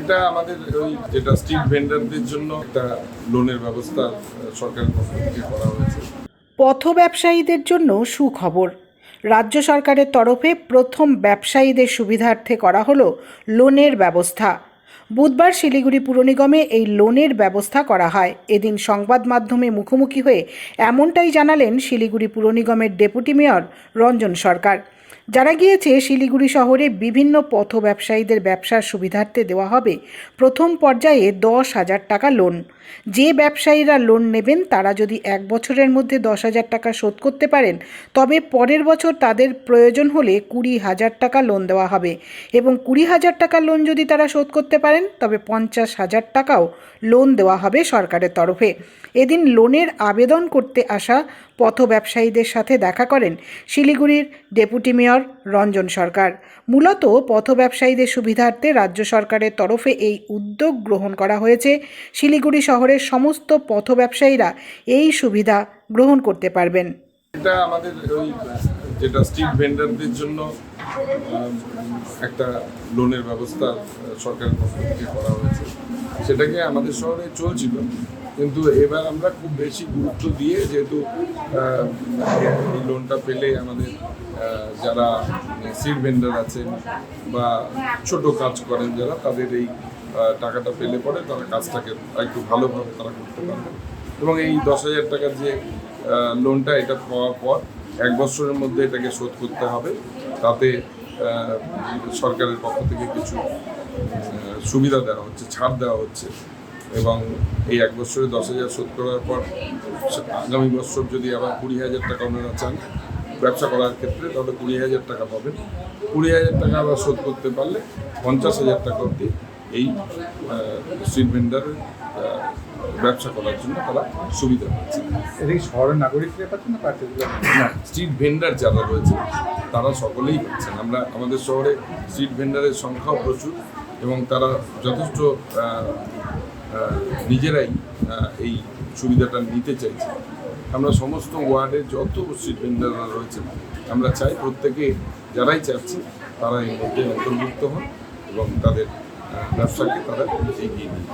এটা আমাদের ওই যেটা স্ট্রিট ভেন্ডারদের জন্য একটা লোনের ব্যবস্থা সরকারের পক্ষ থেকে করা হয়েছে। পথ ব্যবসায়ীদের জন্য সুখবর। রাজ্য সরকারের তরফে প্রথম ব্যবসায়ীদের সুবিধার্থে করা হলো লোনের ব্যবস্থা। বুধবার শিলিগুড়ি পুর নিগমে এই লোনের ব্যবস্থা করা হয়। এদিন সংবাদ মাধ্যমে মুখোমুখি হয়ে এমনটাই জানালেন শিলিগুড়ি পুর নিগমের ডেপুটি মেয়র রঞ্জন সরকার। জানা গিয়েছে, শিলিগুড়ি শহরে বিভিন্ন পথ ব্যবসায়ীদের ব্যবসার সুবিধার্থে দেওয়া হবে প্রথম পর্যায়ে 10,000 টাকা লোন। যে ব্যবসায়ীরা লোন নেবেন তারা যদি 1 বছরের মধ্যে 10,000 টাকা শোধ করতে পারেন, তবে পরের বছর তাদের প্রয়োজন হলে 20,000 টাকা লোন দেওয়া হবে এবং 20,000 টাকা লোন যদি তারা শোধ করতে পারেন তবে 50,000 টাকাও লোন দেওয়া হবে সরকারের তরফে। এদিন লোনের আবেদন করতে আসা পথ ব্যবসায়ীদের সাথে দেখা করেন শিলিগুড়ির ডেপুটি মেয়র রঞ্জন সরকার। মূলত পথ ব্যবসায়ীদের সুবিধার্থে রাজ্য সরকারের তরফে এই উদ্যোগ গ্রহণ করা হয়েছে। শিলিগুড়ি শহরের সমস্ত পথ ব্যবসায়ীরা এই সুবিধা গ্রহণ করতে পারবেন। এটা আমাদের ওই যেটা স্ট্রিট ভেন্ডারদের জন্য একটা লোনের ব্যবস্থা সরকারের পক্ষ থেকে করা হয়েছে। সেটাকে আমাদের শহরে চলছিল, কিন্তু এবার আমরা খুব বেশি গুরুত্ব দিয়ে, যেহেতু এই লোনটা পেলে আমাদের যারা স্ট্রিট ভেন্ডার আছেন বা ছোট কাজ করেন যারা, তাদের এই টাকাটা পেলে পরে তারা কাজটাকে একটু ভালোভাবে তারা করতে পারবে। এবং এই 10,000 টাকার যে লোনটা, এটা পাওয়ার পর 1 বছরের মধ্যে এটাকে শোধ করতে হবে। তাতে সরকারের পক্ষ থেকে কিছু সুবিধা দেওয়া হচ্ছে, ছাড় দেওয়া হচ্ছে। এবং এই 1 বছরে 10,000 শোধ করার পর আগামী বছর যদি আবার 20,000 টাকা ওনারা চান ব্যবসা করার ক্ষেত্রে, তাহলে 20,000 টাকা পাবেন। 20,000 টাকা আবার শোধ করতে পারলে 50,000 টাকা অবধি এই স্ট্রিট ভেন্ডারের ব্যবসা করার জন্য তারা সুবিধা পাচ্ছে। এটা কি শহরের নাগরিকরা পাচ্ছেন না পার্টিকুলার? না, স্ট্রিট ভেন্ডার যারা রয়েছে তারা সকলেই পাচ্ছেন। আমাদের শহরে স্ট্রিট ভেন্ডারের সংখ্যাও প্রচুর এবং তারা যথেষ্ট নিজেরাই এই সুবিধাটা নিতে চাইছে। আমরা সমস্ত ওয়ার্ডের যত স্ট্রিট ভেন্ডাররা রয়েছেন, আমরা চাই প্রত্যেকে যারাই চাচ্ছে তারা এর মধ্যে অন্তর্ভুক্ত হন এবং তাদের ব্যবসাকে তারা এগিয়ে নিয়ে